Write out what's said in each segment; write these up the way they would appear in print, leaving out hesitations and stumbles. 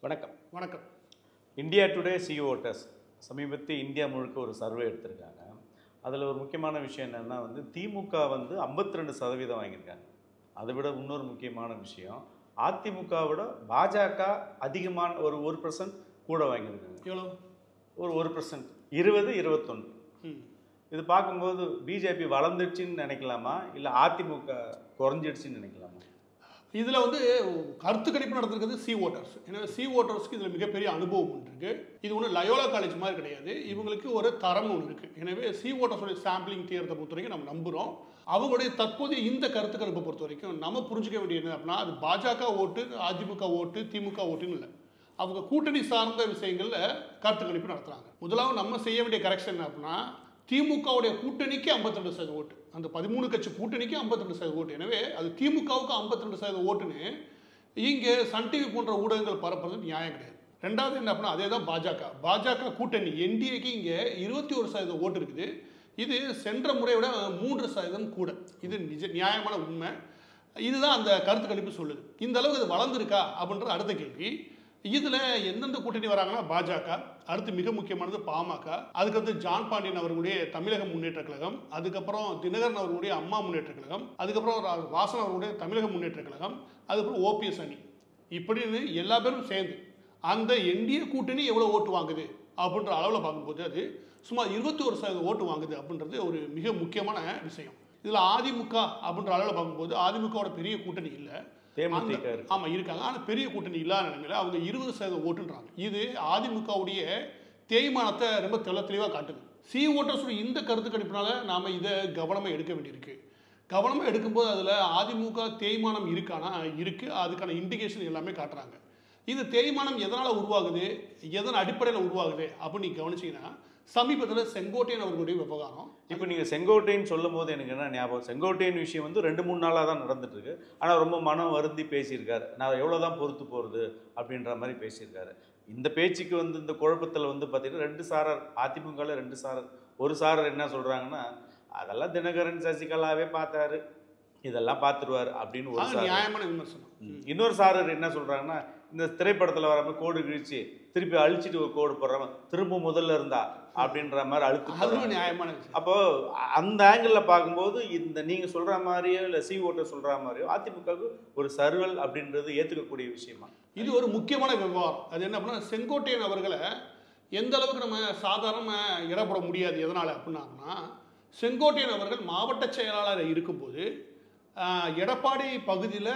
வணக்கம். வணக்கம். India today CO test சமீபத்தில் இந்தியா முழுக்க ஒரு சர்வே எடுத்திருக்காங்க. அதில் ஒரு முக்கியமான விஷயம் என்னென்னா திமுக 52% வாங்கியிருக்காங்க. அதை விட இன்னொரு முக்கியமான விஷயம், அதிமுகவோட பாஜக அதிகமான ஒரு 1% கூட வாங்கியிருக்காங்க. எவ்வளோ? ஒரு 1%, 20, 21. இது பார்க்கும்போது பிஜேபி வளர்ந்துடுச்சின்னு நினைக்கலாமா, இல்லை அதிமுக குறைஞ்சிடுச்சின்னு நினைக்கலாமா? இதில் கருத்து கணிப்பு நடந்திருக்கிறது சி ஓட்டர்ஸ். எனவே சி ஓட்டர்ஸ்க்கு இதில் மிகப்பெரிய அனுபவம் ஒன்று இருக்குது. இது ஒன்றும் லயோலா காலேஜ் மாதிரி கிடையாது. இவங்களுக்கு ஒரு தரம் ஒன்று இருக்குது. எனவே சி ஓட்டர்ஸோடைய சாம்பிளிங் தியரத்தை பொறுத்த வரைக்கும் நம்ம நம்புகிறோம். அவங்களுடைய தற்போதைய இந்த கருத்து கணிப்பை பொறுத்த வரைக்கும் நம்ம புரிஞ்சுக்க வேண்டியது என்ன அப்படின்னா, அது பாஜக ஓட்டு, அதிமுக ஓட்டு, திமுக ஓட்டுன்னு இல்லை. அவங்க கூட்டணி சார்ந்த விஷயங்களில் கருத்து கணிப்பு நடத்துகிறாங்க. முதலாவது நம்ம செய்ய வேண்டிய கரெக்ஷன் என்ன அப்படின்னா, திமுகவுடைய கூட்டணிக்கு 52% ஓட்டு, அந்த 13 கட்சி கூட்டணிக்கு 52% ஓட்டு. எனவே அது திமுகவுக்கு 52% ஓட்டுன்னு இங்கே சன் டிவி போன்ற ஊடகங்கள் பரப்புறது நியாயம் கிடையாது. ரெண்டாவது என்ன அப்படின்னா, அதே தான் பாஜக கூட்டணி என்டிஏக்கு இங்கே 21% ஓட்டு இருக்குது. இது சென்ற முறையை விட 3% கூட. இது நியாயமான உண்மை. இதுதான் அந்த கருத்து கணிப்பு சொல்லுது. இந்த அளவுக்கு அது வளர்ந்துருக்கா அப்படின்ற அடுத்த கேள்வி. இதில் எந்தெந்த கூட்டணி வராங்கன்னா, பாஜக, அடுத்து மிக முக்கியமானது பாமக, அதுக்கடுத்து ஜான் பாண்டியன் அவர்களுடைய தமிழக முன்னேற்ற கழகம், அதுக்கப்புறம் தினகரன் அவர்களுடைய அம்மா முன்னேற்ற கழகம், அதுக்கப்புறம் வாசன் அவர்களுடைய தமிழக முன்னேற்ற கழகம், அதுக்கப்புறம் ஓபிஎஸ் அணி, இப்படின்னு எல்லா பேரும் சேர்ந்து அந்த என்டிஏ கூட்டணி எவ்வளோ ஓட்டு வாங்குது அப்படின்ற அளவில் பார்க்கும்போது அது சுமார் 21% ஓட்டு வாங்குது அப்படின்றது ஒரு மிக முக்கியமான விஷயம். இதில் அதிமுக அப்படின்ற அளவில் பார்க்கும்போது அதிமுகவோட பெரிய கூட்டணி இல்லை, ஆமாம் இருக்காங்க. ஆனால் பெரிய கூட்டணி இல்லாத நிலைமையில் அவங்க 20% ஓட்டுன்றாங்க. இது அதிமுகவுடைய தேய்மானத்தை ரொம்ப தெளிவாக காட்டுது. சி ஓட்டர்ஸுடைய இந்த கருத்து கணிப்பினால நாம் இதை கவனமாக எடுக்க வேண்டியிருக்கு. கவனமாக எடுக்கும்போது அதில் அதிமுக தேய்மானம் இருக்கானா இருக்குது, அதுக்கான இண்டிகேஷன் எல்லாமே காட்டுறாங்க. இது தேய்மானம் எதனால் உருவாகுது, எதன் அடிப்படையில் உருவாகுது அப்படின்னு நீங்கள் கவனிச்சிங்கன்னா, சமீபத்தில் செங்கோட்டையன் அவர்களுடைய விவகாரம். இப்போ நீங்கள் செங்கோட்டையன் சொல்லும் போது எனக்கு என்ன ஞாபகம், செங்கோட்டையன் விஷயம் 2-3 நாளாக தான் நடந்துட்டு இருக்கு. ஆனால் ரொம்ப மனம் வருந்தி பேசியிருக்காரு. நான் எவ்வளோ தான் பொறுத்து போகிறது அப்படின்ற மாதிரி பேசியிருக்காரு. இந்த பேச்சுக்கு இந்த குழப்பத்தில் பார்த்தீங்கன்னா 2 சாரர், அதிமுகவில் 2 சாரர். ஒரு சாரர் என்ன சொல்கிறாங்கன்னா, அதெல்லாம் தினகரன் சசிகலாவே பார்த்தாரு, இதெல்லாம் பார்த்துருவார் அப்படின்னு ஒரு நியாயமான விமர்சனம். இன்னொரு சாரர் என்ன சொல்கிறாங்கன்னா, இந்த திரைப்படத்தில் வர மாதிரி கோடு கிழிச்சு திருப்பி அழிச்சிட்டு ஒரு கோடு போடுறவன் திரும்ப முதல்ல இருந்தா அப்படின்ற மாதிரி அழுத்து நியாயமான. அப்போ அந்த ஆங்கிளில் பார்க்கும்போது நீங்கள் சொல்கிற மாதிரியோ இல்லை சி ஓட்டர் சொல்கிற மாதிரியோ அதிமுகவுக்கு ஒரு சர்வல் அப்படின்றது ஏற்றுக்கக்கூடிய விஷயமா? இது ஒரு முக்கியமான விவகாரம். அது என்ன அப்படின்னா, செங்கோட்டையன் அவர்களை எந்த அளவுக்கு நம்ம சாதாரணமாக இடப்பட முடியாது. எதனால் அப்படின்னா, செங்கோட்டையன் அவர்கள் மாவட்ட செயலாளர் இருக்கும்போது எடப்பாடி பகுதியில்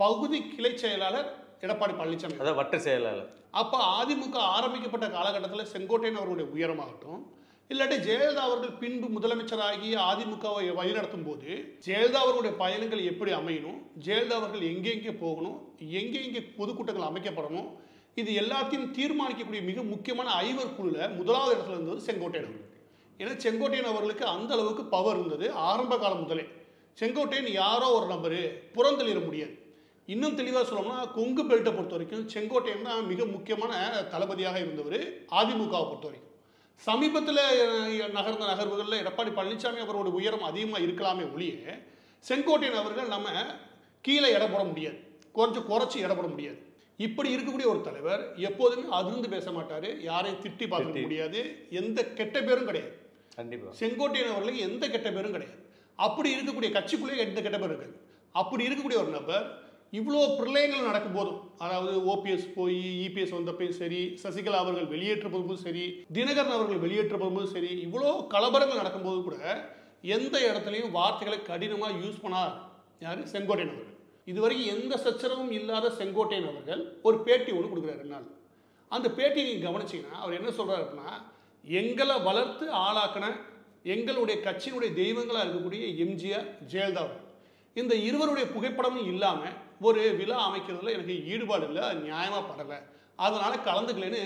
பகுதி கிளை செயலாளர் எடப்பாடி பழனிசாமி, அதாவது வட்ட செயலாளர். அப்போ அதிமுக ஆரம்பிக்கப்பட்ட காலகட்டத்தில் செங்கோட்டையன் அவர்களுடைய உயரமாகட்டும், இல்லாட்டி ஜெயலலிதா அவர்கள் பின்பு முதலமைச்சராகி அதிமுகவை வழிநடத்தும் போது ஜெயலலிதா அவர்களுடைய பயணங்கள் எப்படி அமையணும், ஜெயலலிதா அவர்கள் எங்கெங்கே போகணும், எங்கெங்கே பொதுக்கூட்டங்கள் அமைக்கப்படணும், இது எல்லாத்தையும் தீர்மானிக்கக்கூடிய மிக முக்கியமான ஐவர் குழுவில் முதலாவது இடத்துல இருந்தது செங்கோட்டையன் அவர்கள். ஏன்னா செங்கோட்டையன் அவர்களுக்கு அந்த அளவுக்கு பவர் இருந்தது. ஆரம்ப காலம் முதலே செங்கோட்டையன் யாரோ ஒரு நபர் புறந்தள்ளிட முடியாது. இன்னும் தெளிவாக சொல்லணும்னா, கொங்கு பெல்ட்டை பொறுத்த வரைக்கும் செங்கோட்டையன் தான் மிக முக்கியமான தளபதியாக இருந்தவர் அதிமுகவை பொறுத்த வரைக்கும். சமீபத்தில் நகர்ந்த நகர்வுகளில் எடப்பாடி பழனிசாமி அவரோட உயரம் அதிகமாக இருக்கலாமே ஒழிய செங்கோட்டையன் அவர்கள் நம்ம கீழே இடப்பட முடியாது, கொஞ்சம் குறைச்சி இடப்பட முடியாது. இப்படி இருக்கக்கூடிய ஒரு தலைவர் எப்போதுமே அதிர்ந்து பேச மாட்டார், யாரையும் திட்டி பார்க்க முடியாது, எந்த கெட்ட பேரும் கிடையாது. கண்டிப்பாக செங்கோட்டையன் அவர்களுக்கு எந்த கெட்ட பேரும் கிடையாது. அப்படி இருக்கக்கூடிய கட்சிக்குள்ளேயே எந்த கெட்ட பேரும் இருக்காது. அப்படி இருக்கக்கூடிய ஒரு நபர் இவ்வளோ பிரளயங்கள் நடக்கும் போதும், அதாவது ஓபிஎஸ் போய் இபிஎஸ் வந்தப்பையும் சரி, சசிகலா அவர்கள் வெளியேற்றப்படும் சரி, தினகரன் அவர்கள் வெளியேற்றப்படும் சரி, இவ்வளோ கலவரங்கள் நடக்கும்போது கூட எந்த இடத்துலையும் வார்த்தைகளை கடினமாக யூஸ் பண்ணார் யார்? செங்கோட்டையன் அவர்கள். இதுவரைக்கும் எந்த சச்சரவும் இல்லாத செங்கோட்டையன் அவர்கள் ஒரு பேட்டி ஒன்று கொடுக்குறாரு 2 நாள். அந்த பேட்டியை நீங்கள் கவனிச்சிங்கன்னா அவர் என்ன சொல்கிறார் அப்படின்னா, எங்களை வளர்த்து ஆளாக்கின எங்களுடைய கட்சியினுடைய தெய்வங்களாக இருக்கக்கூடிய எம்ஜிஆர், ஜெயலலிதா, இந்த இருவருடைய புகைப்படமும் இல்லாமல் ஒரு விழா அமைக்கிறதுல எனக்கு ஈடுபாடு இல்லை, அது நியாயமாக படலை, அதனால் கலந்துக்கலன்னு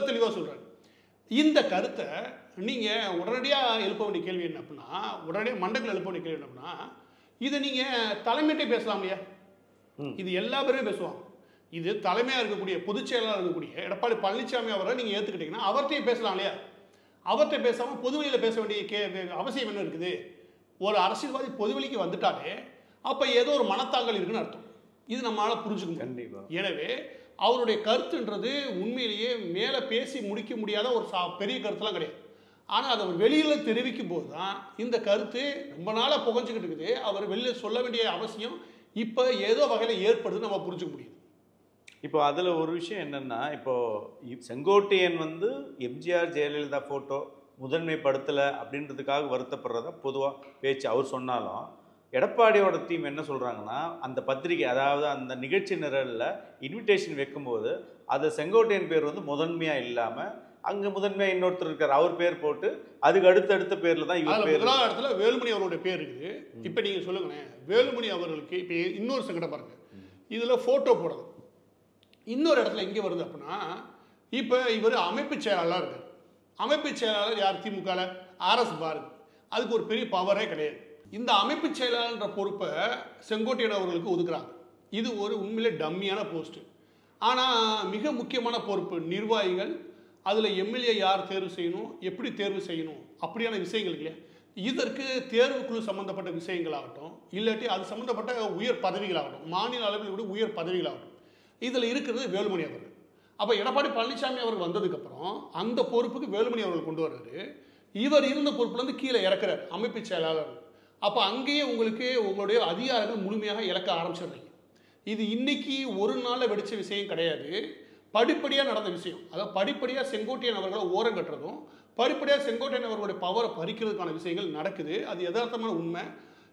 தெளிவாக சொல்கிறார். இந்த கருத்தை நீங்கள் உடனடியாக எழுப்ப வேண்டிய கேள்வி என்ன அப்படின்னா, உடனடியாக மண்டலத்தில் எழுப்ப வேண்டிய கேள்வி என்ன அப்படின்னா, இதை நீங்கள் தலைமையிட்டே பேசலாம் இல்லையா? இது எல்லா பேருமே பேசுவாங்க. இது தலைமையாக இருக்கக்கூடிய பொதுச் செயலாளர் இருக்கக்கூடிய எடப்பாடி பழனிசாமி அவரை நீங்கள் ஏற்றுக்கிட்டீங்கன்னா அவர்கிட்டையும் பேசலாம் இல்லையா? அவர்கிட்ட பேசாமல் பொதுவெளியில் பேச வேண்டிய அவசியம் என்ன இருக்குது? ஒரு அரசியல்வாதி பொதுவெளிக்கு வந்துட்டாலே அப்போ ஏதோ ஒரு மனத்தாங்கல் இருக்குன்னு அர்த்தம். இது நம்மளால் புரிஞ்சுக்க முடியும். எனவே அவருடைய கருத்துன்றது உண்மையிலேயே மேலே பேசி முடிக்க முடியாத ஒரு பெரிய கருத்துலாம் கிடையாது. ஆனால் அதை அவர் வெளியில் தெரிவிக்கும் போது தான் இந்த கருத்து ரொம்ப நாளாக புகஞ்சிக்கிட்டு இருக்குது. அவர் வெளியில் சொல்ல வேண்டிய அவசியம் இப்போ ஏதோ வகையில் ஏற்படுதுன்னு நம்ம புரிஞ்சுக்க முடியுது. இப்போ அதில் ஒரு விஷயம் என்னென்னா, இப்போது செங்கோட்டையன் வந்து எம்ஜிஆர் ஜெயலலிதா ஃபோட்டோ முதன்மைப்படுத்தலை அப்படின்றதுக்காக வருத்தப்படுறதா பொதுவாக பேச்சு அவர் சொன்னாலும், எடப்பாடியோட டீம் என்ன சொல்கிறாங்கன்னா, அந்த பத்திரிகை அதாவது அந்த நிகழ்ச்சி நிரலில் இன்விடேஷன் வைக்கும்போது அது செங்கோட்டையன் பேர் வந்து முதன்மையாக இல்லாமல் அங்கே முதன்மையாக இன்னொருத்தர் இருக்கார் அவர் பேர் போட்டு அதுக்கு அடுத்த பேரில் தான் இவர் பேர். முதலாவது இடத்துல வேலுமணி அவருடைய பேர் இருக்குது. இப்போ நீங்கள் சொல்லுங்களேன், வேலுமணி அவர்களுக்கு இப்போ இன்னொரு சங்கடம் பாருங்க, இதில் ஃபோட்டோ போடுறது இன்னொரு இடத்துல எங்கே வருது அப்படின்னா, இப்போ இவர் அமைப்பு செயலாளராக இருக்கார். அமைப்பு செயலாளர் யார்? திமுகவில் ஆர்எஸ் பாரதி. அதுக்கு ஒரு பெரிய பவரே கிடையாது. இந்த அமைப்பு செயலாளர்ன்ற பொறுப்பை செங்கோட்டையன் அவர்களுக்கு ஒதுக்குறாங்க. இது ஒரு உண்மையிலே டம்மியான போஸ்ட்டு. ஆனால் மிக முக்கியமான பொறுப்பு நிர்வாகிகள், அதில் எம்எல்ஏ யார் தேர்வு செய்யணும், எப்படி தேர்வு செய்யணும், அப்படியான விஷயங்கள் இல்லையா. இதற்கு தேர்வுக்குழு சம்மந்தப்பட்ட விஷயங்களாகட்டும், இல்லாட்டி அது சம்மந்தப்பட்ட உயர் பதவிகளாகட்டும், மாநில அளவில் விட உயர் பதவிகளாகட்டும், இதில் இருக்கிறது வேலுமணி அவர்கள். அப்போ எடப்பாடி பழனிசாமி அவர்கள் வந்ததுக்கப்புறம் அந்த பொறுப்புக்கு வேலுமணி அவர்கள் கொண்டு வர்றாரு. இவர் இருந்த பொறுப்புலேருந்து கீழே இறக்குறார் அமைப்பு செயலாளர். அப்போ அங்கேயே உங்களுடைய அதிகாரங்கள் முழுமையாக இழக்க ஆரம்பிச்சிடுறீங்க. இது இன்னைக்கு ஒரு நாளில் வெடித்த விஷயம் கிடையாது, படிப்படியாக நடந்த விஷயம். அதாவது படிப்படியாக செங்கோட்டையன் அவர்களை ஓரம் கட்டுறதும், படிப்படியாக செங்கோட்டையன் அவர்களுடைய பவரை பறிக்கிறதுக்கான விஷயங்கள் நடக்குது. அது யதார்த்தமான உண்மை.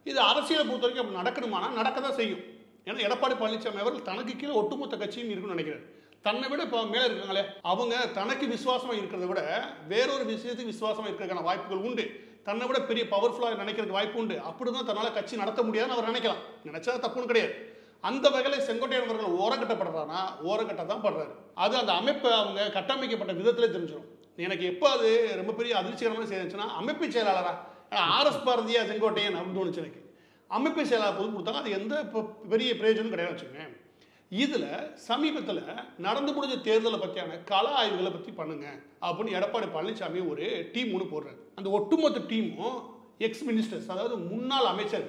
இது அரசியலை பொறுத்த வரைக்கும் அப்படி நடக்கணுமானா நடக்க தான் செய்யும். ஏன்னா எடப்பாடி பழனிசாமி அவர்கள் தனக்கு கீழே ஒட்டுமொத்த கட்சியும் இருக்குன்னு நினைக்கிறார். தன்னை விட இப்போ மேலே இருக்காங்களே அவங்க தனக்கு விசுவாசமாக இருக்கிறத விட வேறொரு விஷயத்துக்கு விசுவாசமாக இருக்கிறதுக்கான வாய்ப்புகள் உண்டு. தன்னை விட பெரிய பவர்ஃபுல்லாக நினைக்கிறதுக்கு வாய்ப்பு உண்டு. அப்படி தான் தன்னால் கட்சி நடத்த முடியாதுன்னு அவர் நினைக்கலாம். நினைச்சா தப்புன்னு கிடையாது. அந்த வகையில் செங்கோட்டையன் அவர்கள் ஓரங்கட்டப்படுறானா ஓரங்கட்ட தான் படுறாரு. அது அந்த அமைப்பை அவங்க கட்டமைக்கப்பட்ட விதத்திலே தெரிஞ்சிடும். எனக்கு எப்போ அது ரொம்ப பெரிய அதிர்ச்சிகரமான செய்துச்சுன்னா, அமைப்பு செயலாளரா ஆர்எஸ் பாரதியா செங்கோட்டையன் அப்படின்னு தோணுச்சு எனக்கு. அமைப்பு செயலாளர் பொது கொடுத்தாங்க, அது எந்த பெரிய பிரயோஜனம் கிடையாது வச்சுக்கோங்க. இதில் சமீபத்தில் நடந்து முடிஞ்ச தேர்தலை பற்றியான கள ஆய்வுகளை பற்றி பண்ணுங்க அப்படின்னு எடப்பாடி பழனிசாமி ஒரு டீம் ஒன்று போடுறாரு. அந்த ஒட்டுமொத்த டீமும் எக்ஸ் மினிஸ்டர்ஸ், அதாவது முன்னாள் அமைச்சர்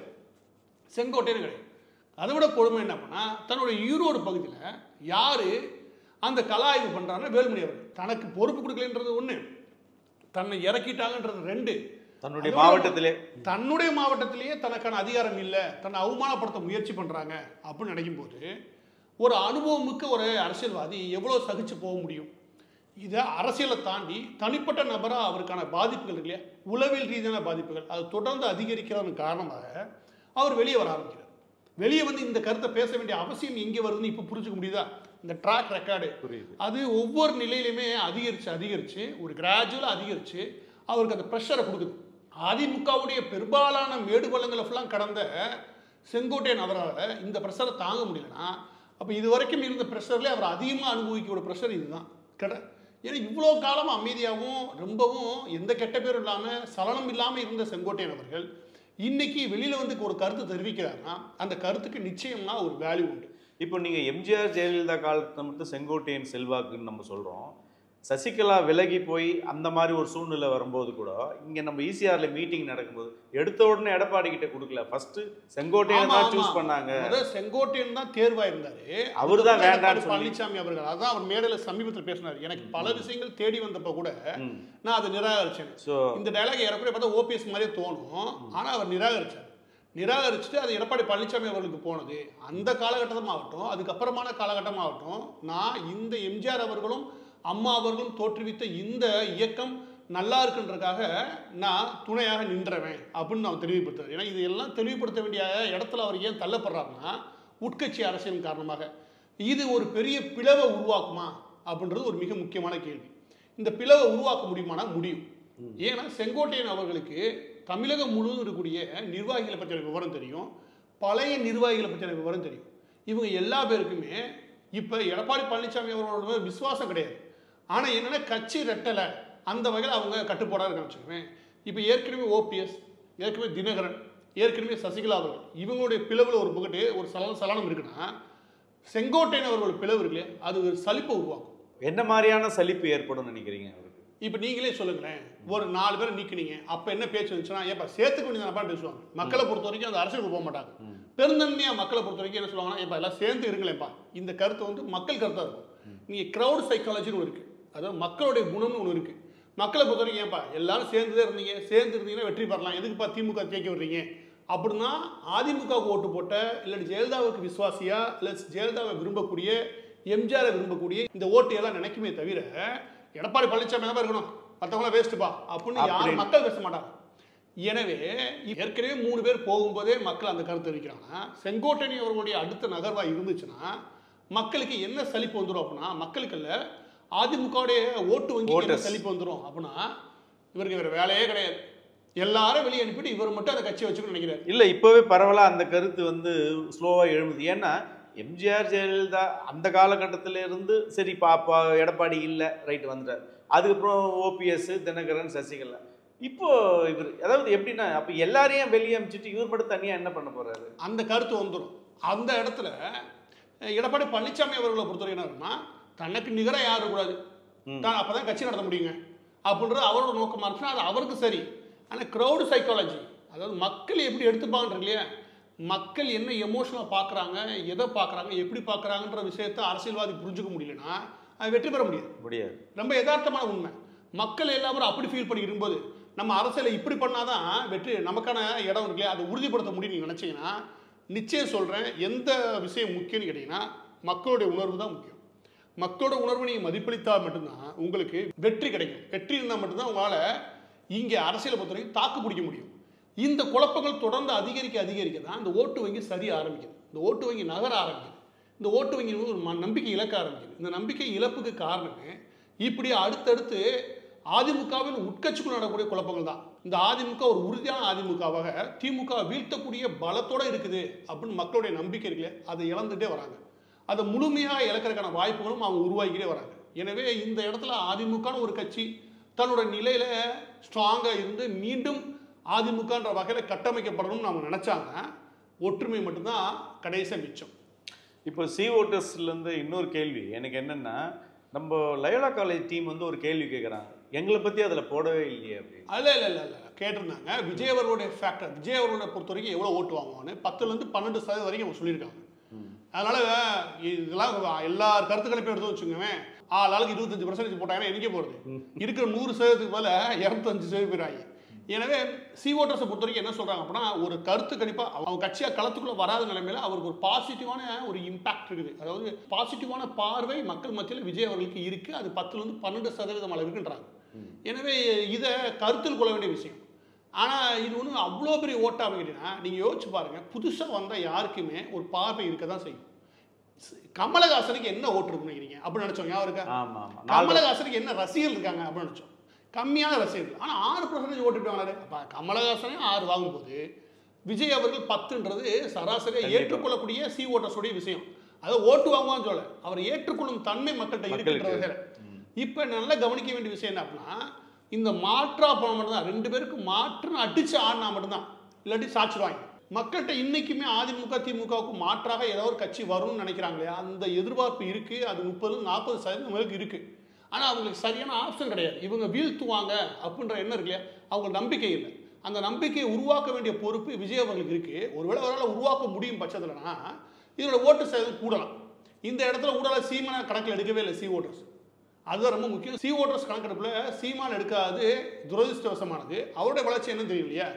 செங்கோட்டையன் கிடையாது. அதை விட கொடுமை என்ன பண்ணா, தன்னுடைய ஈரோடு பகுதியில் யார் அந்த கள ஆய்வு பண்ணுறாங்கன்னா வேலுமணி அவர்கள். தனக்கு பொறுப்பு கொடுக்கலன்றது ஒன்று, தன்னை இறக்கிட்டாங்கன்றது ரெண்டு. தன்னுடைய மாவட்டத்திலேயே தனக்கான அதிகாரம் இல்லை, தன்னை அவமானப்படுத்த முயற்சி பண்ணுறாங்க அப்படின்னு நினைக்கும் போது ஒரு அனுபவமிக்க ஒரு அரசியல்வாதி எவ்வளோ சகிச்சு போக முடியும்? இதை அரசியலை தாண்டி தனிப்பட்ட நபராக அவருக்கான பாதிப்புகள் இருக்கு இல்லையா, உளவியல் ரீதியான பாதிப்புகள், அது தொடர்ந்து அதிகரிக்கிறதன் காரணமாக அவர் வெளியே வர ஆரம்பிக்கிறார். வெளியே வந்து இந்த கருத்தை பேச வேண்டிய அவசியம் எங்கே வருதுன்னு இப்போ புரிஞ்சுக்க முடியுதா? இந்த ட்ராக் ரெக்கார்டு அது ஒவ்வொரு நிலையிலுமே அதிகரித்து ஒரு கிராஜுவலாக அதிகரித்து அவருக்கு அந்த ப்ரெஷரை கொடுக்குது. அதிமுகவுடைய பெரும்பாலான மேடு பள்ளங்களை ஃபுல்லாக கடந்த செங்கோட்டையன் அவரால் இந்த ப்ரெஷரை தாங்க முடியலன்னா, அப்போ இது வரைக்கும் இருந்த ப்ரெஷர்லேயே அவர் அதிகமாக அனுபவிக்கக்கூடிய ப்ரெஷர் இதுதான் ஏன்னா இவ்வளோ காலம் அமைதியாகவும் ரொம்பவும் எந்த கெட்ட பேரும் இல்லாமல் சலனம் இல்லாமல் இருந்த செங்கோட்டையன் அவர்கள் இன்னைக்கு வெளியில் வந்து ஒரு கருத்து தெரிவிக்கிறாருன்னா அந்த கருத்துக்கு நிச்சயமா ஒரு வேல்யூ உண்டு. இப்போ நீங்கள் எம்ஜிஆர் ஜெயலலிதா காலத்தில் மட்டும் செங்கோட்டையன் செல்வாக்குன்னு நம்ம சொல்கிறோம். சசிகலா விலகி போய் அந்த மாதிரி ஒரு சூழ்நிலை வரும்போது கூட இங்கே நம்ம ஈசிஆர்ல மீட்டிங் நடக்கும்போது எடுத்த உடனே எடப்பாடி கிட்ட கொடுக்கல, ஃபர்ஸ்ட் செங்கோட்டையன் தான் சூஸ் பண்ணாங்க. செங்கோட்டையன் தான் தேர்வா இருந்தாரு, அவர் தான் வேண்டாம் பழனிசாமி அவர்கள். அதான் அவர் மேடையில் சமீபத்தில் பேசினார். எனக்கு பல விஷயங்கள் தேடி வந்தப்ப கூட நான் அதை நிராகரிச்சேன். இந்த டைலாக் ஏறக்குறைய பார்த்தா ஓபிஎஸ் மாதிரியே தோணும், ஆனால் அவர் நிராகரிச்சுட்டு அது எடப்பாடி பழனிசாமி அவர்களுக்கு போனது. அந்த காலகட்டமாகட்டும் அதுக்கப்புறமான காலகட்டமாகட்டும், நான் இந்த எம்ஜிஆர் அவர்களும் அம்மா அவர்களும் தோற்றுவித்த இந்த இயக்கம் நல்லா இருக்குன்றதுக்காக நான் துணையாக நின்றவேன் அப்படின்னு நான் தெளிவுபடுத்துறேன். ஏன்னா இதெல்லாம் தெளிவுபடுத்த வேண்டிய இடத்துல அவர் ஏன் தள்ளப்படுறாருன்னா உட்கட்சி அரசியல் காரணமாக. இது ஒரு பெரிய பிளவை உருவாக்குமா அப்படின்றது ஒரு மிக முக்கியமான கேள்வி. இந்த பிளவை உருவாக்க முடியுமானா முடியும். ஏன்னா செங்கோட்டையன் அவர்களுக்கு தமிழகம் முழுவதும் இருக்கக்கூடிய நிர்வாகிகளை பற்றின விவரம் தெரியும், பழைய நிர்வாகிகளை பற்றின விவரம் தெரியும். இவங்க எல்லா பேருக்குமே இப்போ எடப்பாடி பழனிசாமி அவர்களோட விசுவாசம் கிடையாது. ஆனால் என்னென்னா கட்சி ரெட்டலை அந்த வகையில் அவங்க கட்டுப்பாடாக இருக்க வச்சுக்குவேன். இப்போ ஏற்கனவே ஓபிஎஸ், ஏற்கனவே தினகரன், ஏற்கனவே சசிகலா அவர்கள் இவங்களுடைய பிளவில் ஒரு புகட்டு ஒரு சலனம் இருக்குன்னா செங்கோட்டையன் அவர்களோட பிளவு இருக்குல்லையே அது ஒரு சலிப்பை உருவாக்கும். என்ன மாதிரியான சலிப்பு ஏற்படும் நினைக்கிறீங்க அவருக்கு? இப்போ நீங்களே சொல்லுங்களேன், ஒரு 4 பேரை நீக்கினீங்க, அப்போ என்ன பேச்சு வந்துச்சுன்னா ஏப்பா சேர்த்துக்க வேண்டியதானப்பா பேசுவாங்க. மக்களை பொறுத்த வரைக்கும் அந்த அரசியலுக்கு போக மாட்டாங்க. பெருந்தன்மையாக மக்களை பொறுத்த வரைக்கும் என்ன சொல்லுவாங்கன்னா ஏப்பா எல்லாம் சேர்ந்து இருங்களேப்பா, இந்த கருத்து வந்து மக்கள் கருத்தாக இருக்கும். நீங்கள் க்ரௌட் சைக்காலஜின்னு ஒன்று இருக்குது, அதாவது மக்களுடைய குணம்னு ஒன்று இருக்குது. மக்களை பொறுத்த வரைக்கும் ஏன்பா எல்லாரும் சேர்ந்துதான் இருந்தீங்க, சேர்ந்து இருந்தீங்கன்னா வெற்றி பெறலாம், எதுக்குப்பா திமுக தேக்க விடுறீங்க அப்படின்னா அதிமுகவுக்கு ஓட்டு போட்ட இல்லாட்டி ஜெயலலிதாவுக்கு விசுவாசியா இல்லை ஜெயலலிதாவை விரும்பக்கூடிய எம்ஜிஆரை விரும்பக்கூடிய இந்த ஓட்டு எல்லாம் நினைக்குமே தவிர எடப்பாடி பழனிசாமி தான் இருக்கணும், மற்றவங்களாம் வேஸ்ட்டுப்பா அப்படின்னு யாரும் மக்கள் பேச மாட்டாங்க. எனவே ஏற்கனவே 3 பேர் போகும்போதே மக்கள் அந்த கருத்து இருக்கிறாங்கன்னா செங்கோட்டையன் அவர்களுடைய அடுத்த நகர்வா இருந்துச்சுன்னா மக்களுக்கு என்ன சலிப்பு வந்துடும் அப்படின்னா, மக்களுக்கு இல்லை அதிமுகவுடைய ஓட்டு வங்கி என்ன சலிப்பு வந்துடும் அப்படின்னா, இவருக்கு வேற வேலையே கிடையாது, எல்லாரும் வெளியே அனுப்பிட்டு இவர் மட்டும் அந்த கட்சியை வச்சுக்கணும்னு நினைக்கிறார். இல்லை இப்போவே பரவலாக அந்த கருத்து வந்து ஸ்லோவாக எழுமுது. ஏன்னா எம்ஜிஆர் ஜெயலலிதா அந்த காலகட்டத்தில் இருந்து சரி பாப்பா எடப்பாடி இல்லை ரைட் வந்துட்டார், அதுக்கப்புறம் ஓபிஎஸ் தினகரன் சசிகலா, இப்போ இவர் அதாவது எப்படின்னா அப்போ எல்லாரையும் வெளியே அனுப்பிச்சிட்டு இவர் மட்டும் தனியாக என்ன பண்ண போறாரு அந்த கருத்து வந்துடும். அந்த இடத்துல எடப்பாடி பழனிசாமி அவர்களை பொறுத்தவரைக்கும் என்ன தனக்கு நிகராக யாரும் கூடாது, தான் அப்பதான் கட்சி நடத்த முடியுங்க அப்படின்றது அவரோட நோக்கமாக இருக்குன்னா அது அவருக்கு சரி. ஆனால் க்ரௌடு சைக்காலஜி, அதாவது மக்கள் எப்படி எடுத்துப்பாங்கன்ற இல்லையா, மக்கள் என்ன எமோஷனலாக பார்க்குறாங்க, எதை பார்க்குறாங்க, எப்படி பார்க்குறாங்கன்ற விஷயத்தை அரசியல்வாதி புரிஞ்சுக்க முடியலன்னா அது வெற்றி பெற முடியாது. ரொம்ப யதார்த்தமான உண்மை. மக்கள் எல்லாரும் அப்படி ஃபீல் பண்ணி இருக்கும்போது நம்ம அரசியலை இப்படி பண்ணாதான் வெற்றி நமக்கான இடம் இருக்கு அதை உறுதிப்படுத்த முடியும் நீங்கள் நினச்சிங்கன்னா நிச்சயம் சொல்கிறேன். எந்த விஷயம் முக்கியம்னு கேட்டிங்கன்னா மக்களுடைய உணர்வு தான் முக்கியம். மக்களோட உணர்வு நீங்கள் மதிப்பளித்தால் மட்டும்தான் உங்களுக்கு வெற்றி கிடைக்கும். வெற்றி இருந்தால் மட்டும்தான் உங்களால் இங்கே அரசியலை பொறுத்தவரைக்கும் தாக்கு பிடிக்க முடியும். இந்த குழப்பங்கள் தொடர்ந்து அதிகரிக்க தான் இந்த ஓட்டு வங்கி சரிய ஆரம்பிக்குது, இந்த ஓட்டு வங்கி நகர ஆரம்பிக்குது, இந்த ஓட்டு வங்கி ஒரு நம்பிக்கை இழக்க ஆரம்பிக்குது. இந்த நம்பிக்கை இழப்புக்கு காரணமே இப்படி அடுத்தடுத்து அதிமுகவின் உட்கட்சிக்குள் நடக்கக்கூடிய குழப்பங்கள் தான். இந்த அதிமுக ஒரு உறுதியான அதிமுகவாக திமுக வீழ்த்தக்கூடிய பலத்தோடு இருக்குது அப்படின்னு மக்களுடைய நம்பிக்கை இருக்குல்ல, அதை இழந்துட்டே வராங்க. அதை முழுமையாக இழக்கிறதுக்கான வாய்ப்புகளும் அவங்க உருவாக்கிட்டே வராங்க. எனவே இந்த இடத்துல அதிமுகன்னு ஒரு கட்சி தன்னோட நிலையில ஸ்ட்ராங்காக இருந்து மீண்டும் அதிமுகன்ற வகையில் கட்டமைக்கப்படணும்னு அவங்க நினைச்சாங்க. ஒற்றுமை மட்டும்தான் கடைசியாக மிச்சம். இப்போ சி ஓட்டர்ஸ்லேருந்து இன்னொரு கேள்வி எனக்கு என்னென்னா, நம்ம லயோலா காலேஜ் டீம் வந்து ஒரு கேள்வி கேட்குறாங்க, எங்களை பற்றி அதில் போடவே இல்லையே அப்படின்னு. இல்லை கேட்டிருந்தாங்க. விஜய் அவர்களுடைய ஃபேக்டர், விஜய் அவர்களை பொறுத்த வரைக்கும் எவ்வளோ ஓட்டு வாங்குவான்னு 10% வரைக்கும் அவங்க சொல்லியிருக்காங்க. அதனால் இதெல்லாம் எல்லா கருத்துக்களையும் எடுத்து வச்சுக்கோங்க, ஆளுக்கு 25% போட்டாங்கன்னா எங்கே போகிறது, இருக்கிற 100% மேல 205% போயிடுறாங்க. எனவே சி ஓட்டர்ஸை பொறுத்த வரைக்கும் என்ன சொல்கிறாங்க அப்படின்னா, ஒரு கருத்து கணிப்பாக அவங்க கட்சியாக களத்துக்குள்ளே வராத நிலைமையில் அவருக்கு ஒரு பாசிட்டிவான ஒரு இம்பாக்ட் இருக்குது, அதாவது பாசிட்டிவான பார்வை மக்கள் மத்தியில் விஜய் அவர்களுக்கு இருக்குது. அது 10% அளவுக்குன்றாங்க. எனவே இதை கருத்தில் கொள்ள வேண்டிய விஷயம். ஆனால் இது ஒன்றும் அவ்வளோ பெரிய ஓட்டாக கேட்டீங்கன்னா நீங்கள் யோசிச்சு பாருங்கள், புதுசாக வந்தால் யாருக்குமே ஒரு பார்வை இருக்க தான் செய்யும். கமலஹாசனுக்கு என்ன ஓட்டு இருக்குன்னு நினைக்கிறீங்க அப்படின்னு நினச்சோம், யாருக்கா கமலஹாசனுக்கு என்ன ரசிகர்கள் இருக்காங்க அப்படின்னு நினச்சோம், கம்மியான ரசிகர்கள். ஆனால் 6% ஓட்டு வாங்கினாரு. அப்போ கமலஹாசனே 6 வாங்கும்போது விஜய் அவர்கள் 10ன்றது சராசரியாக ஏற்றுக்கொள்ளக்கூடிய சி ஓட்டர்ஸோடைய விஷயம். அதை ஓட்டு வாங்குவான்னு சொல்ல, அவர் ஏற்றுக்கொள்ளும் தன்மை மக்கள்கிட்ட இருக்குன்றத. இப்போ நல்லா கவனிக்க வேண்டிய விஷயம் என்ன அப்படின்னா, இந்த மாற்றா போன மட்டும்தான் 2 பேருக்கு மாற்றுன்னு அடிச்சு ஆடினா மட்டும்தான், இல்லாட்டி சாச்சிடுவாங்க. மக்கள்கிட்ட இன்னைக்குமே அதிமுக திமுகவுக்கு மாற்றாக ஏதோ ஒரு கட்சி வரும்னு நினைக்கிறாங்களே, அந்த எதிர்பார்ப்பு இருக்குது. அது 30-40% மேலுக்கு இருக்குது. ஆனால் அவங்களுக்கு சரியான ஆப்ஷன் கிடையாது. இவங்க வீழ்த்துவாங்க அப்படின்ற எண்ணம் இருக்கு இல்லையா, அவங்களுக்கு நம்பிக்கை இல்லை. அந்த நம்பிக்கையை உருவாக்க வேண்டிய பொறுப்பு விஜய் அவர்களுக்கு இருக்குது. ஒருவேளை அவரால் உருவாக்க முடியும் பட்சத்துலனா இதோட ஓட்டு சேதம் கூடலாம். இந்த இடத்துல ஊடல சீமான கணக்கில் எடுக்கவே இல்லை சி ஓட்டர்ஸ். அதுதான் ரொம்ப முக்கியம். சி ஓட்டர்ஸ் கணக்கெடுப்பில் சீமான் எடுக்காது துரதிருஷ்டவசமானது. அவருடைய வளர்ச்சி என்னன்னு தெரியும் இல்லையா,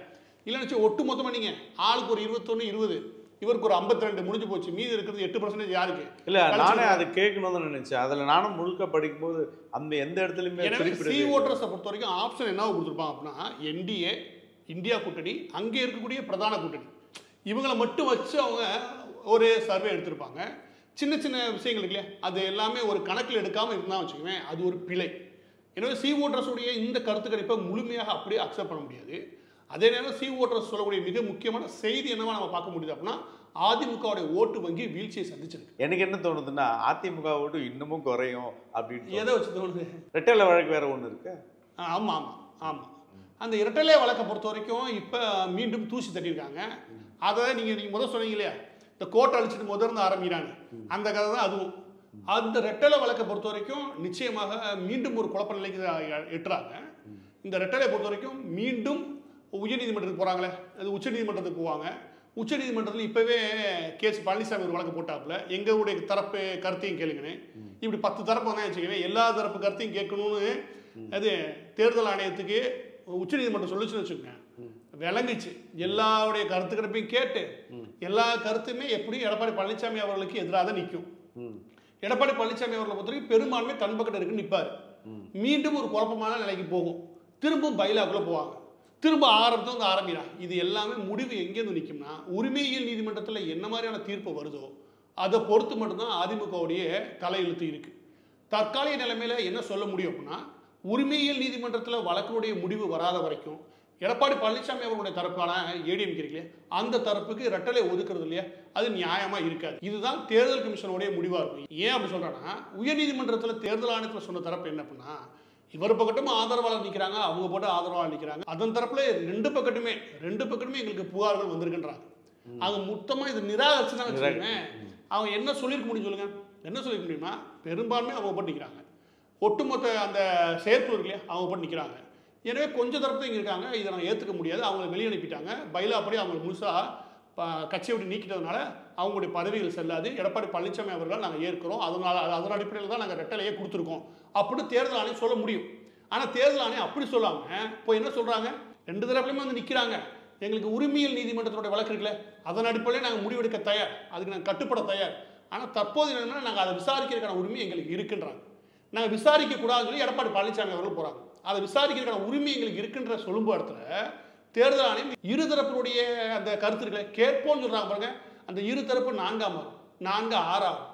இல்லைன்னு ஒட்டு மொத்தமாக நீங்கள் ஆளுக்கு ஒரு 21-20, இவருக்கு ஒரு 52 முடிஞ்சு போச்சு, மீதி இருக்கிறது 8% யாருக்கு இல்லை. நானே அது கேட்கணும்னு நினைச்சேன். அதில் நானும் முழுக்க படிக்கும்போது அந்த எந்த இடத்துலையுமே சி ஓட்டர்ஸை பொறுத்த வரைக்கும் ஆப்ஷன் என்ன கொடுத்துருப்பாங்க அப்படின்னா, என்டிஏ இந்தியா கூட்டணி, அங்கே இருக்கக்கூடிய பிரதான கூட்டணி, இவங்களை மட்டும் வச்சு அவங்க ஒரு சர்வே எடுத்திருப்பாங்க. சின்ன சின்ன விஷயங்களுக்கு இல்லையா, அது எல்லாமே ஒரு கணக்கில் எடுக்காமல் இருந்தால் வச்சுக்குவேன், அது ஒரு பிழை. எனவே சி ஓட்டர்ஸுடைய இந்த கருத்து கணிப்பை முழுமையாக அப்படியே அக்செப்ட் பண்ண முடியாது. அதே நேரம் சி ஓட்டர்ஸ் சொல்லக்கூடிய மிக முக்கியமான செய்தி என்னவா நம்ம பார்க்க முடியுது அப்படின்னா, அதிமுகவுடைய ஓட்டு வங்கி வீழ்ச்சியை சந்திச்சிருக்கு. எனக்கு என்ன தோணுதுன்னா, அதிமுக ஓட்டு இன்னமும் குறையும் அப்படின்னு. எதை வச்சு தோணுது? ரெட்டலை வழக்கு வேற ஒன்று இருக்கு. ஆமாம் ஆமாம் ஆமாம். அந்த இரட்டலை வழக்கை பொறுத்த வரைக்கும் இப்போ மீண்டும் தூசி தட்டியிருக்காங்க. அதை நீங்கள் முதல் சொன்னீங்க இல்லையா, இந்த கோட்டை அழிச்சிட்டு முதல்ல ஆரம்பிக்கிறாங்க, அந்த கதை தான் அதுவும். அந்த ரெட்டலை வழக்கை பொறுத்த வரைக்கும் நிச்சயமாக மீண்டும் ஒரு குழப்ப நிலைக்கு எட்டுறாங்க. இந்த ரெட்டலை பொறுத்த வரைக்கும் மீண்டும் உயர்நீதிமன்றத்துக்கு போகிறாங்களே, அது உச்சநீதிமன்றத்துக்கு போவாங்க. உச்சநீதிமன்றத்தில் இப்போவே கேஸ் பழனிசாமி ஒரு வழக்கு போட்டாப்புல எங்களுடைய தரப்பு கருத்தையும் கேளுங்கன்னு. இப்படி 10 தரப்பு வந்தா வச்சுக்கவே எல்லா தரப்பு கருத்தையும் கேட்கணும்னு அது தேர்தல் ஆணையத்துக்கு உச்சநீதிமன்றம் சொல்லிச்சுன்னு வச்சுக்கோங்க. விளங்குச்சு. எல்லாருடைய கருத்து கணிப்பையும் கேட்டு எல்லா கருத்துமே எப்படி எடப்பாடி பழனிசாமி அவர்களுக்கு எதிராக தான் நிற்கும். எடப்பாடி பழனிசாமி அவர்களை பொறுத்த வரைக்கும் பெரும்பான்மை தன் பக்கத்தில் இருக்குன்னு நிற்பார். மீண்டும் ஒரு குழப்பமான நிலைக்கு போகும். திரும்பவும் பைலாக்குள்ள போவாங்க. திரும்ப ஆரம்பித்து ஆரம்பிக்கிறாங்க. இது எல்லாமே முடிவு எங்கேருந்து நிற்கும்னா உரிமையியல் நீதிமன்றத்தில் என்ன மாதிரியான தீர்ப்பு வருதோ அதை பொறுத்து மட்டும்தான் அதிமுகவுடைய தலையெழுத்து இருக்கு. தற்காலிக நிலைமையில என்ன சொல்ல முடியும் அப்படின்னா உரிமையியல் நீதிமன்றத்தில் வழக்கினுடைய முடிவு வராத வரைக்கும் எடப்பாடி பழனிசாமி அவர்களுடைய தரப்பான ஏடிஎம்கே இருக்கு இல்லையா, அந்த தரப்புக்கு ரெட்டலை ஒதுக்குறது இல்லையா, அது நியாயமா இருக்காது. இதுதான் தேர்தல் கமிஷனுடைய முடிவா இருக்கும். ஏன் அப்படி சொல்றாங்கன்னா உயர்நீதிமன்றத்தில் தேர்தல் ஆணையத்தில் சொன்ன தரப்பு என்ன பண்ணா இவர் பக்கட்டும் ஆதரவாளர் நிற்கிறாங்க, அவங்க போட்டு ஆதரவாளர் நிற்கிறாங்க. அதன் தரப்புல ரெண்டு பக்கட்டுமே எங்களுக்கு புகார்கள் வந்திருக்குன்றாங்க. அவங்க மொத்தமா இது நிராகரிச்சுதான் வச்சுக்கோங்க. அவங்க என்ன சொல்லியிருக்க முடியும் சொல்லுங்க? என்ன சொல்லியிருக்க முடியுமா? பெரும்பான்மை அவங்க போட்டு நிற்கிறாங்க. ஒட்டுமொத்த அந்த செயற்குழு இல்லையா அவங்க போட்டு நிற்கிறாங்க. எனவே கொஞ்சம் தரப்பு இங்கே இருக்காங்க, இதை நாங்கள் ஏற்றுக்க முடியாது, அவங்களை வெளியே அனுப்பிட்டாங்க. பைலாப்படி அவங்க முழுசாக கட்சியை விட்டு நீக்கிட்டதுனால அவங்களுடைய பதவிகள் செல்லாது. எடப்பாடி பழனிசாமி அவர்கள் நாங்கள் ஏற்கிறோம், அதன் அடிப்படையில் தான் நாங்கள் ரெட்டலையே கொடுத்துருக்கோம் அப்படின்னு தேர்தல் ஆணையம் சொல்ல முடியும். ஆனால் தேர்தல் ஆணையம் அப்படி சொல்லாமல் இப்போ என்ன சொல்கிறாங்க, ரெண்டு தரப்புலையுமே வந்து நிற்கிறாங்க. எங்களுக்கு உரிமையியல் நீதிமன்றத்தினுடைய வழக்கு இருக்குல்ல, அதன் அடிப்படையில் நாங்கள் முடிவெடுக்க தயார், அதுக்கு நாங்கள் கட்டுப்பட தயார். ஆனால் தற்போது என்னன்னா நாங்கள் அதை விசாரிக்கிறதுக்கான உரிமை எங்களுக்கு இருக்குன்றாங்க. நாங்கள் விசாரிக்கக்கூடாதுன்னு சொல்லி எடப்பாடி பழனிசாமி அவர்கள் போகிறாங்க. அதை விசாரிக்கிறதுக்கான உரிமை எங்களுக்கு இருக்குன்ற சொல்லும் இடத்துல தேர்தல் ஆணையம் இருதரப்பினுடைய அந்த கருத்து இருக்குல்ல கேட்போம்னு சொல்கிறாங்க பாருங்க. அந்த இருதரப்பு 4 ஆகும், 4 6 ஆகும்.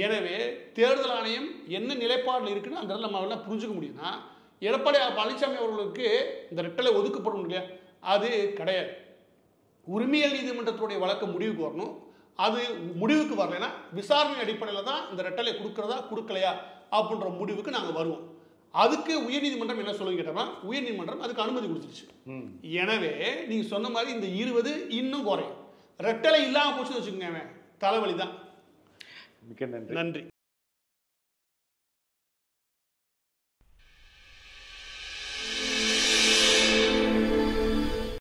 எனவே தேர்தல் ஆணையம் என்ன நிலைப்பாடில் இருக்குன்னு அந்த நம்ம எல்லாம் புரிஞ்சுக்க முடியும்னா எடப்பாடி பழனிசாமி அவர்களுக்கு இந்த ரெட்டலை ஒதுக்கப்படும் இல்லையா, அது கிடையாது. உரிமையியல் நீதிமன்றத்துடைய வழக்கு முடிவுக்கு வரணும். அது முடிவுக்கு வரலைன்னா விசாரணை அடிப்படையில் தான் இந்த ரெட்டலை கொடுக்கறதா கொடுக்கலையா அப்படின்ற முடிவுக்கு நாங்கள் வருவோம். அதுக்கு உயர்நீதிமன்றம் என்ன சொல்லுங்க கேட்டோம்னா உயர்நீதிமன்றம் அதுக்கு அனுமதி கொடுத்துருச்சு. எனவே நீங்க சொன்ன மாதிரி இந்த 20 இன்னும் குறையும். ரெட்டலை இல்லாமல் போச்சுன்னு வச்சுக்கோங்க, தலைவலி தான். மிக்க நன்றி. நன்றி.